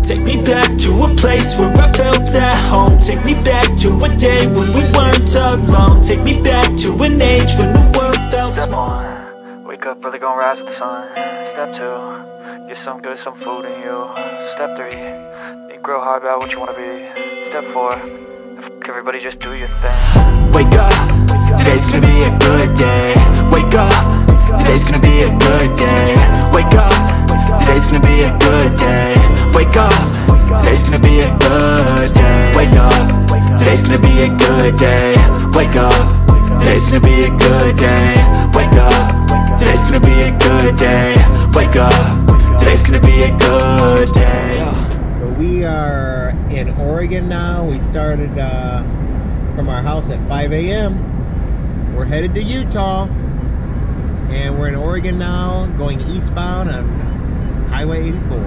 Take me back to a place where I felt at home. Take me back to a day when we weren't alone. Take me back to an age when the world felt small. Wake up, really gonna rise with the sun. Step 2, get some good, some food in you. Step 3, think real hard about what you wanna be. Step 4, everybody just do your thing. Wake up, today's gonna be a good day. Wake up, today's gonna be a good day. Wake up, today's gonna be a good day. Wake up, today's gonna be a good day. Wake up, today's gonna be a good day. Wake up, today's gonna be a good day. Wake up, today's gonna be a good day. Wake up, today's gonna be a good day. So we are in Oregon now. We started from our house at 5 a.m. We're headed to Utah, and we're in Oregon now, going eastbound on Highway 84.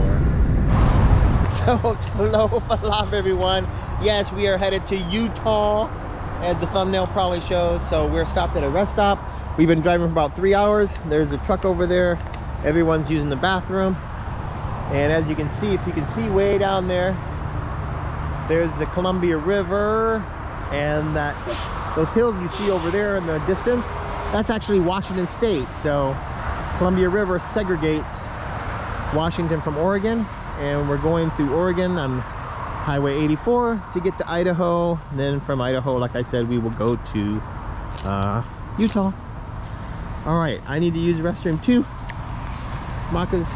So hello, Falaf everyone. Yes, we are headed to Utah, as the thumbnail probably shows. So we're stopped at a rest stop. We've been driving for about 3 hours. There's a truck over there. Everyone's using the bathroom. And as you can see, if you can see way down there, there's the Columbia River, and those hills you see over there in the distance, that's actually Washington State. So Columbia River segregates Washington from Oregon, and we're going through Oregon on Highway 84 to get to Idaho. And then from Idaho, like I said, we will go to Utah. All right, I need to use the restroom too. Maka's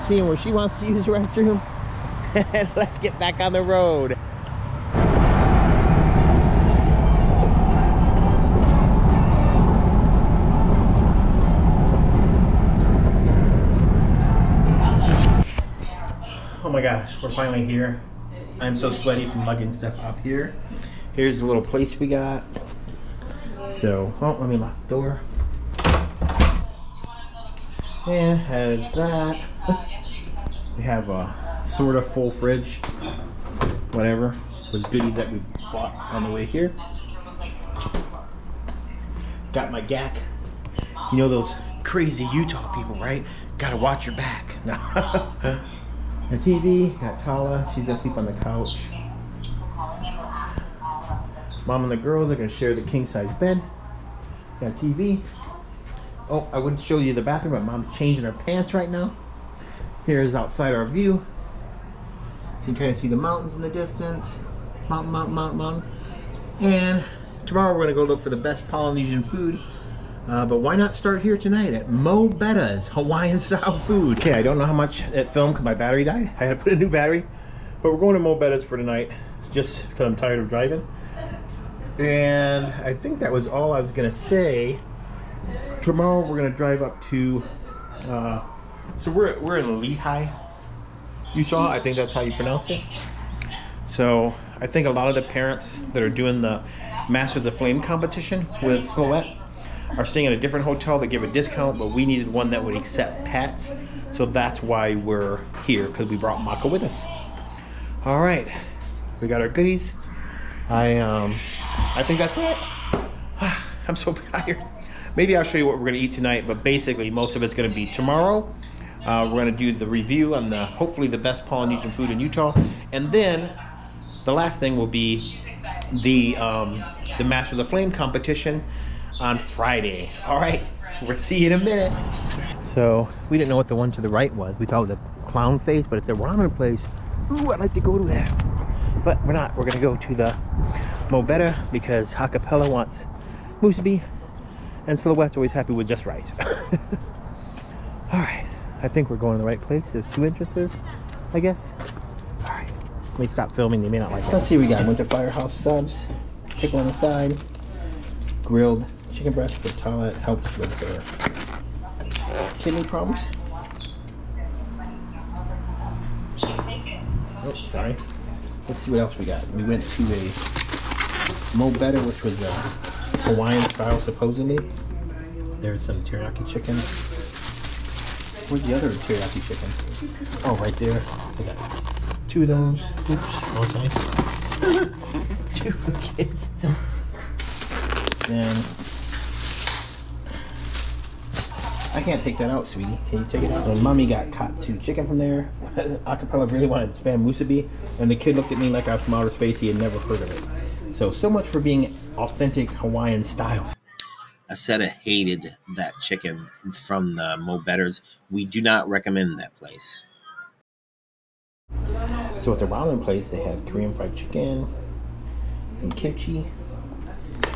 seeing where she wants to use the restroom. And let's get back on the road. Oh my gosh, we're finally here. I'm so sweaty from lugging stuff up here. Here's the little place we got. So, oh, let me lock the door. And has that. We have a sort of full fridge, whatever, with goodies that we bought on the way here. Got my GAC. You know those crazy Utah people, right? Gotta watch your back. The TV, got Tala, she's gonna sleep on the couch. Mom and the girls are gonna share the king size bed. Got TV. Oh, I wouldn't show you the bathroom, but Mom's changing her pants right now. Here's outside our view. So you can kind of see the mountains in the distance. Mountain. And tomorrow we're gonna go look for the best Polynesian food. But why not start here tonight at Mo Betta's Hawaiian style food? Okay, I don't know how much it filmed because my battery died. I had to put a new battery. But we're going to Mo Betta's for tonight, just because I'm tired of driving. And I think that was all I was gonna say. Tomorrow we're gonna drive up to, so we're in Lehi, Utah. I think that's how you pronounce it. So I think a lot of the parents that are doing the Master of the Flame competition with Silhouette are staying at a different hotel that give a discount, but we needed one that would accept pets. So that's why we're here, because we brought Maka with us. All right, we got our goodies. I think that's it. I'm so tired. Maybe I'll show you what we're gonna eat tonight, but basically most of it's gonna be tomorrow. We're gonna do the review on hopefully the best Polynesian food in Utah. And then the last thing will be the Master of the Flame competition on Friday. All right, we'll see you in a minute. So we didn't know what the one to the right was. We thought it was a clown face, but it's a ramen place. Ooh, I'd like to go to that. But we're not. We're gonna go to the Mo Betta because Acapella wants musubi, and Silhouette's always happy with just rice. All right, I think we're going to the right place. There's 2 entrances, I guess. All right, let me stop filming. They may not like it. Let's see, we got Winter Firehouse subs, pickle on the side, grilled chicken breast for Tala. It helps with her kidney problems. Oh, sorry. Let's see what else we got. We went to a Mo Betta, which was a Hawaiian style supposedly. There's some teriyaki chicken. Where's the other teriyaki chicken? Oh, right there. I got 2 of those. Oops, okay. 2 for the kids. And I can't take that out, sweetie. Can you take it out? And mommy got katsu chicken from there. Acapella really wanted spam musubi, and the kid looked at me like I was from outer space. He had never heard of it. So much for being authentic Hawaiian style. Aseta hated that chicken from the Mo Betters. We do not recommend that place. So at the ramen place, they had Korean fried chicken, some kimchi,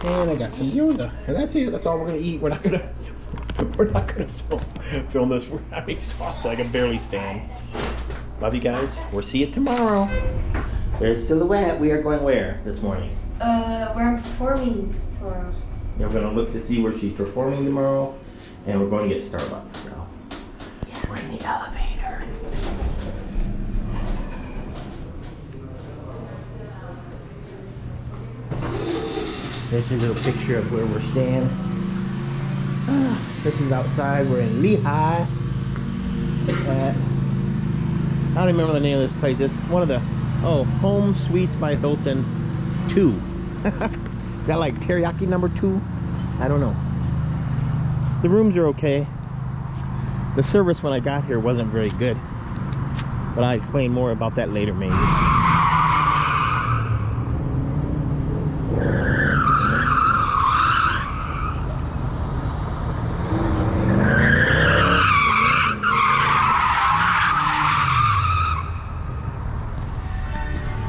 and I got some gyoza. And that's it. That's all we're gonna eat. We're not gonna film this. We're having sauce I can barely stand. Love you guys. We'll see you tomorrow. There's Silhouette. We are going where this morning? We're performing tomorrow. Yeah, we're gonna look to see where she's performing tomorrow, and we're going to get Starbucks. So yeah, we're in the elevator. There's a little picture of where we're staying. This is outside. We're in Lehigh. I don't remember the name of this place. It's one of the Home Suites by Hilton 2. Is that like teriyaki number 2? I don't know. The rooms are okay. The service when I got here wasn't very good, but I'll explain more about that later maybe.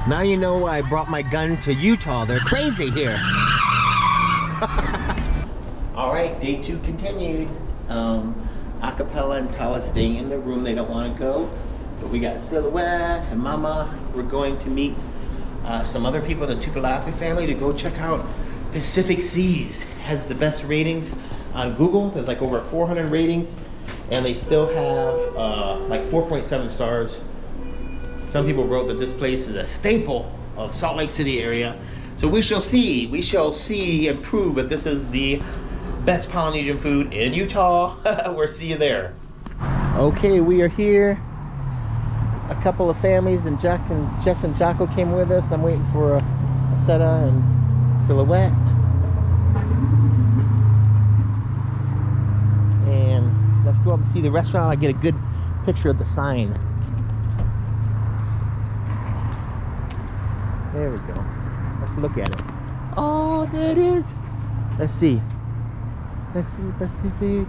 Now you know I brought my gun to Utah. They're crazy here. All right, day 2 continued. Acapella and Tala staying in their room. They don't want to go. But we got Silhouette and Mama. We're going to meet some other people in the Tupalafi family to go check out Pacific Seas. Has the best ratings on Google. There's like over 400 ratings. And they still have like 4.7 stars. Some people wrote that this place is a staple of Salt Lake City area. So we shall see. We shall see and prove if this is the best Polynesian food in Utah. We'll see you there. Okay, we are here. A couple of families and Jess and Jocko came with us. I'm waiting for Aseta and Silhouette. And let's go up and see the restaurant. I'll get a good picture of the sign. There we go. Let's look at it. Oh, there it is. Let's see. Let's see Pacific.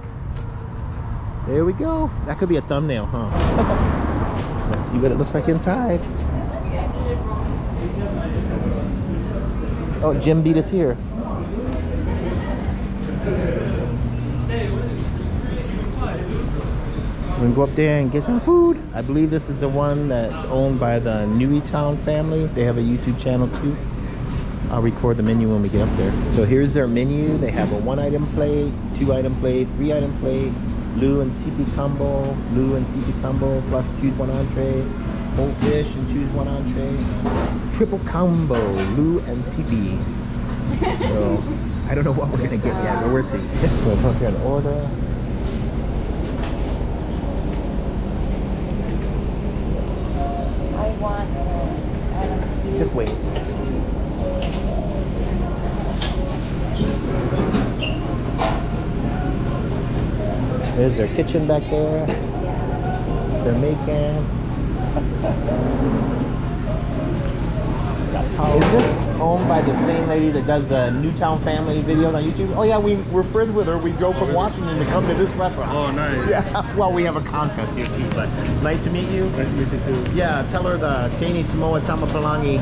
There we go. That could be a thumbnail, huh? Let's see what it looks like inside. Oh, Jim beat us here. We can go up there and get some food. I believe this is the one that's owned by the Newtown family. They have a YouTube channel too. I'll record the menu when we get up there. So here's their menu. They have a 1-item plate, 2-item plate, 3-item plate, Lu and CP combo, Lu and CP combo, plus choose 1 entree, whole fish and choose 1 entree, triple combo, Lu and CP. So I don't know what we're gonna get yet, but we'll see. We'll come here and order. I want Adam 2. Just wait. There's their kitchen back there. They're making. Is this owned by the same lady that does the Newtown family videos on YouTube? Oh yeah, we're friends with her. We drove from Washington to come to this restaurant. Oh, nice. Yeah. Well, we have a contest here too, but nice to meet you. Nice to meet you too. Yeah, tell her the Tani Samoa Tamapalangi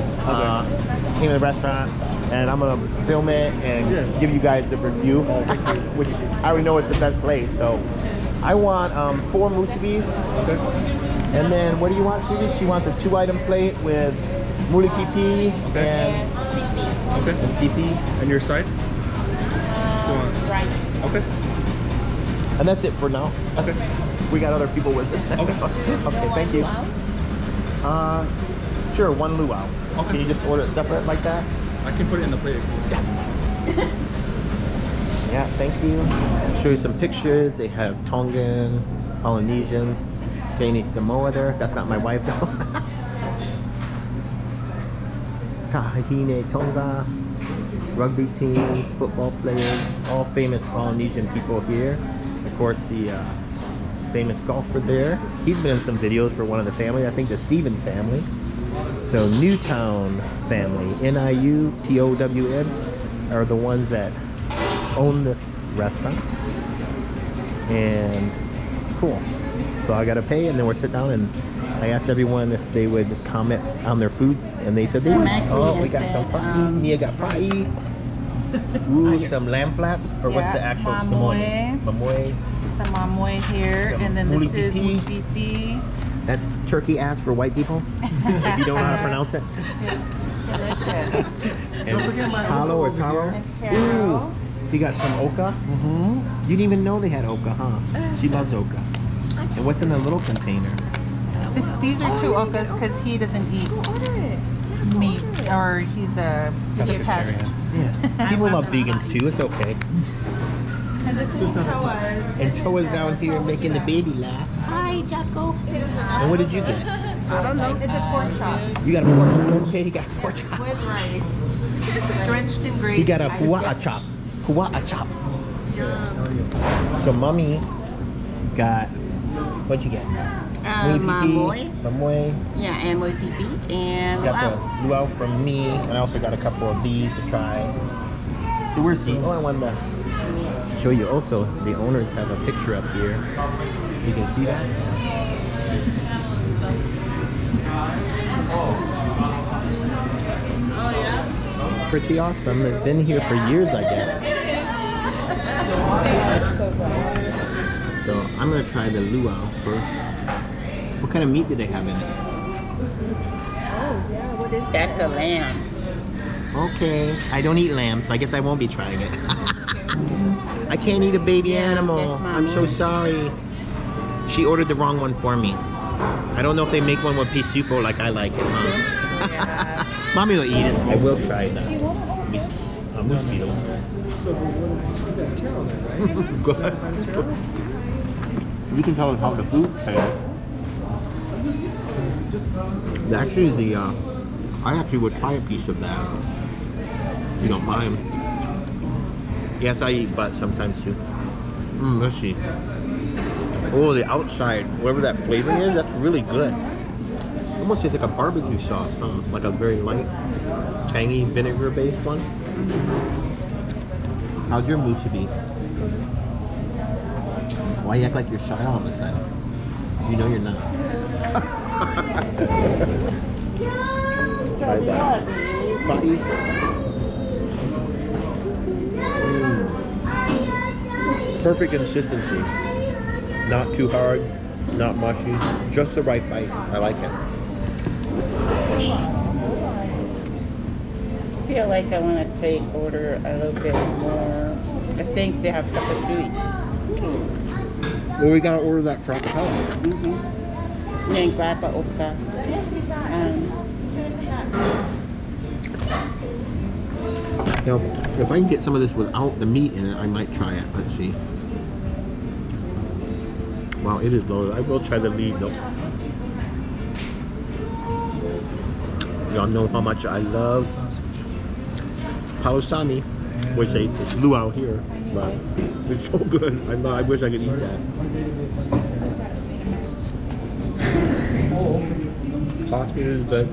came to the restaurant, and I'm gonna film it and give you guys the review. Which I already know it's the best place. So I want 4 musubis. Okay. And then what do you want, sweetie? She wants a 2-item plate with muli pipi And CP. Okay. and CP. And your side? Rice. Okay. And that's it for now. Okay. We got other people with us. Okay. Okay, thank you. Sure, 1 luau. Okay. Can you just order it separate like that? I can put it in the plate. Yeah, thank you. Show you some pictures. They have Tongan, Polynesians, Janie Samoa there. That's not my wife though. Tahine Tonga, rugby teams, football players, all famous Polynesian people here. Of course, the famous golfer there. He's been in some videos for one of the family. I think the Stevens family. So Newtown family, N-I-U-T-O-W-N, are the ones that own this restaurant. And cool. So I gotta pay, and then we'll sit down, and I asked everyone if they would comment on their food, and they said they would. Oh, we got some fa'i. Mia got fa'i. Ooh, some lamb flaps, or what's the actual Samoan? Mamoe. Some mamoe here, Some and then this is mulipipi. mulipipi. That's turkey ass for white people. If you don't know how to pronounce it. Delicious. And talo or taro. And taro. You got some oka. You didn't even know they had oka, huh? She loves oka. And what's in the little container? These are two okas because he doesn't eat meat, or he's a pest. Yeah. People love vegans too. It's okay. And this is Toa's. And Toa's down here making the baby laugh. Hi, Jacko. And what did you get? I don't know. It's a pork chop You got a pork chop. Okay, he got pork chop. with rice, drenched in gravy. He got a pua'a chop. Pua'a chop. So mommy got, what'd you get? Mamoe. Mamoe. Yeah, and moi pipi. And Got the luau from me, and I also got a couple of these to try. So we're seeing. Oh, I wanted to show you also, the owners have a picture up here. You can see that. Pretty awesome. They've been here for years, I guess. So I'm gonna try the luau first. What kind of meat do they have in it? that's a lamb. Okay, I don't eat lamb, so I guess I won't be trying it. I can't eat a baby animal. that's my I'm so mom. sorry. She ordered the wrong one for me. I don't know if they make one with pea soup or like I like it, huh? Mommy will eat it. I will try that. Mosquito. Good. You can tell us how the food tastes. Actually, I actually would try a piece of that. You don't mind. Yes, I eat butt sometimes too. Let's see. Oh, the outside, whatever that flavoring is, that's really good. Almost tastes like a barbecue sauce, huh? Like a very light, tangy, vinegar-based one. How's your musubi? Why you act like you're shy all of a sudden? You know you're not. Try that. Fa'i. Perfect consistency. Not too hard, not mushy, just the right bite. I like it. I feel like I want to order a little bit more. I think they have such a sweet. Well, we gotta order that for acapella. Then grappa oka. Now, if I can get some of this without the meat in it, I might try it. Let's see. Wow, it is low. I will try the lead though. Y'all know how much I love palosami, which it's luau here, but it's so good. I wish I could eat that. Pot is good.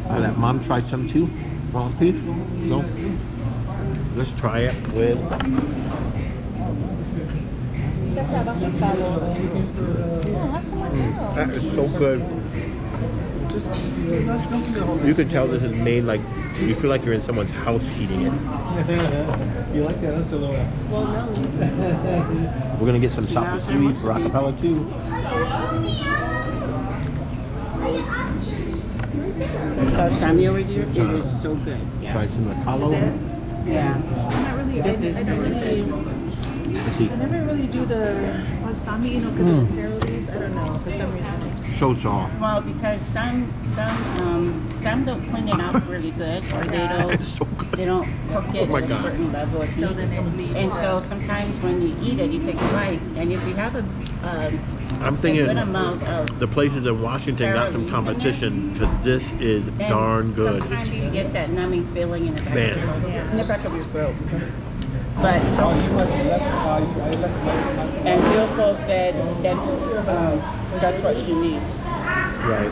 I let mom try some too. Mom, please? No? Let's try it with. That is so good. You can tell this is made like you feel like you're in someone's house eating it. You like that? That's a little. Well, no. We're gonna get some sapasui for acapella too. Balsami over here, it is so good. Try some talo. Yeah. This is I never really do the balsami, you know, because of the taro leaves. I don't know, for some reason. So soft. Well, because some don't clean it up really good, or It's so good. they don't cook it Oh my at a God. certain level of So heat. then it leaves. And so sometimes when you eat it, you take a bite, and if you have a I'm a thinking good amount of the places in Washington got some competition because this is and darn good. sometimes you get that numbing feeling in the back, Man. in the back of your throat. But so, Oh, you must left. I left. and Yoko said that's what she needs. Right.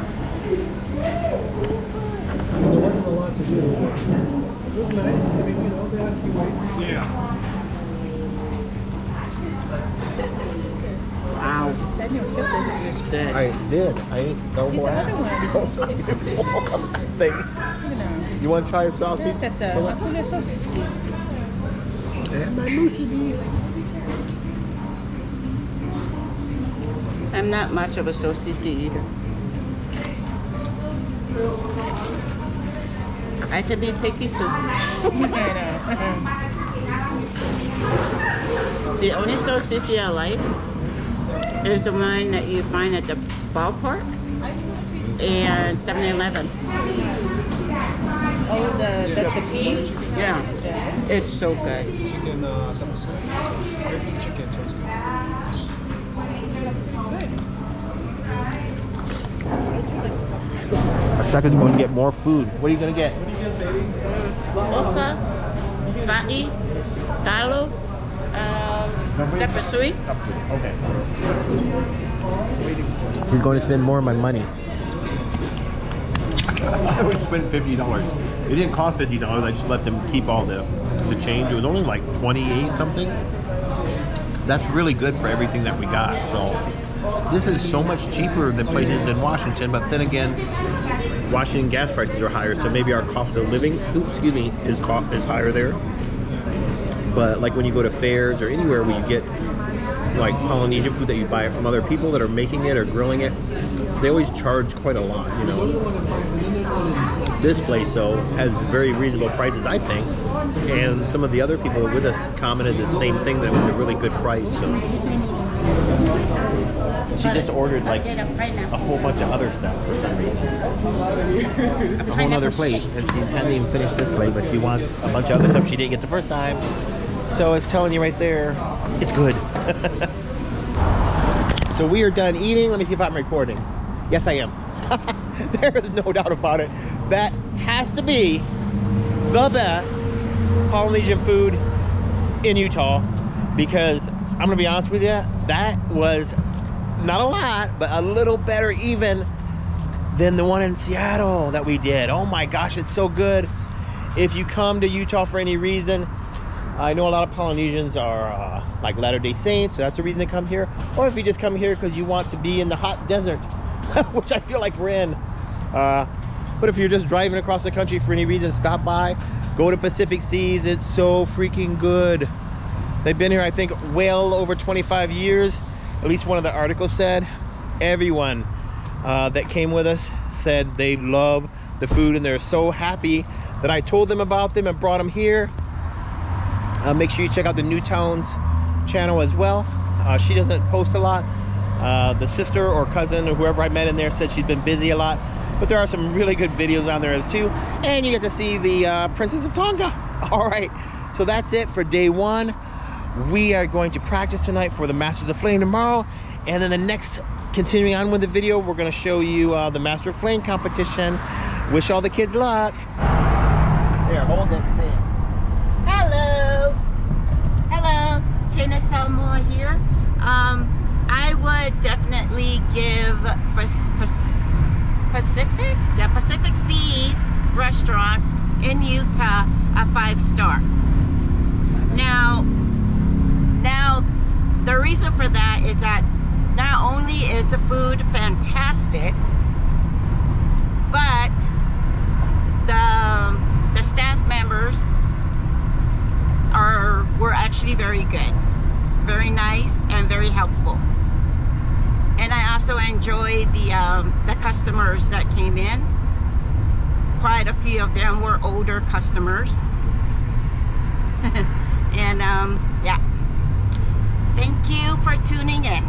There wasn't a lot to do. It was nice. I mean, you know, they had a few waits. Yeah. Wow. Daniel, this is good. I did. I ate the whole other one. thing. You know. You want to try a sausage? Yes, it's a hapule sausage. And my musubi. I'm not much of a sausage eater. I can be picky too. The only sausage I like is the one that you find at the ballpark and 7-Eleven. Oh, the beef? Yeah, it's so good. Chicken, some soup. Everything chicken, so it's good. Second's going to get more food. What are you going to get? Oka, Fa'i, Talo, Sepasui. Okay. She's going to spend more of my money. I would spend $50. It didn't cost $50. I just let them keep all the change. It was only like 28 something. That's really good for everything that we got. So this is so much cheaper than places in Washington. But then again, Washington gas prices are higher, so maybe our cost of living, is higher there. But like when you go to fairs or anywhere where you get like Polynesian food that you buy from other people that are making it or grilling it, they always charge quite a lot, you know. This place, though, has very reasonable prices, I think. And some of the other people with us commented the same thing, that it was a really good price. So she just ordered like a whole bunch of other stuff for some reason. A whole other plate. And she hadn't even finished this plate, but she wants a bunch of other stuff she didn't get the first time. So it's telling you right there, it's good. So we are done eating. Let me see if I'm recording. Yes, I am. There is no doubt about it. That has to be the best Polynesian food in Utah, because I'm gonna be honest with you, that was not a lot, but a little better even than the one in Seattle that we did. Oh my gosh, it's so good. If you come to Utah for any reason, I know a lot of Polynesians are like Latter-day Saints, so that's the reason to come here. Or if you just come here because you want to be in the hot desert, which I feel like we're in. But if you're just driving across the country for any reason, stop by, go to Pacific Seas. It's so freaking good. They've been here, I think, well over 25 years. At least one of the articles said. Everyone that came with us said they love the food, and they're so happy that I told them about them and brought them here. Make sure you check out the Newtowns channel as well. She doesn't post a lot. The sister or cousin or whoever I met in there said she's been busy a lot, but there are some really good videos on there as too, and you get to see the Princess of Tonga. All right, so that's it for day one. We are going to practice tonight for the Masters of Flame tomorrow, and then the next, continuing on with the video, we're going to show you the Master of Flame competition. Wish all the kids luck. Here, hold it, say it. Hello. Hello. Tina Samoa here. I would definitely give Pacific Seas restaurant in Utah a 5-star. Now the reason for that is that not only is the food fantastic, but the staff members were actually very good, very nice, and very helpful. And I also enjoyed the customers that came in. Quite a few of them were older customers. And yeah, thank you for tuning in.